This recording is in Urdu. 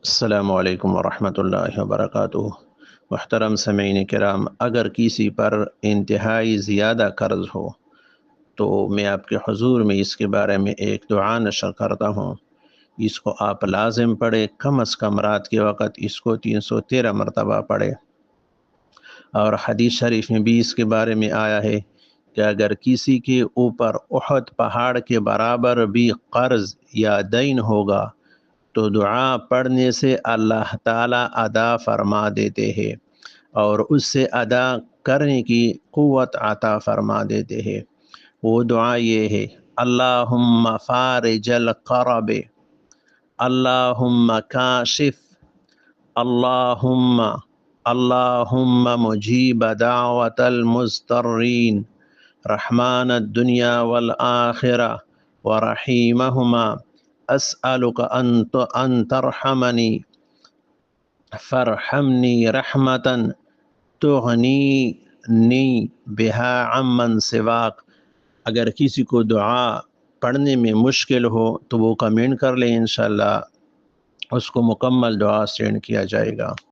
السلام علیکم ورحمۃ اللہ وبرکاتہ۔ محترم سامعین کرام، اگر کسی پر انتہائی زیادہ قرض ہو تو میں آپ کے حضور میں اس کے بارے میں ایک دعا نشر کرتا ہوں۔ اس کو آپ لازم پڑھے، کم از کم رات کے وقت اس کو 313 مرتبہ پڑھے۔ اور حدیث شریف میں بھی اس کے بارے میں آیا ہے کہ اگر کسی کے اوپر احد پہاڑ کے برابر بھی قرض یا دین ہوگا تو دعا پڑھنے سے اللہ تعالیٰ ادا فرما دیتے ہیں اور اس سے ادا کرنے کی قوت عطا فرما دیتے ہیں۔ وہ دعا یہ ہے: اللہم فارج الکرب، اللہم کاشف، اللہم اللہم مجیب دعوت المضطرین، رحمان الدنیا والآخرہ ورحیمہما، اسألک ان ترحمنی فارحمنی رحمتا تغنینی بہا عمن سواک۔ اگر کسی کو دعا پڑھنے میں مشکل ہو تو وہ کمنٹ کر لیں، انشاءاللہ اس کو مکمل دعا سینڈ کیا جائے گا۔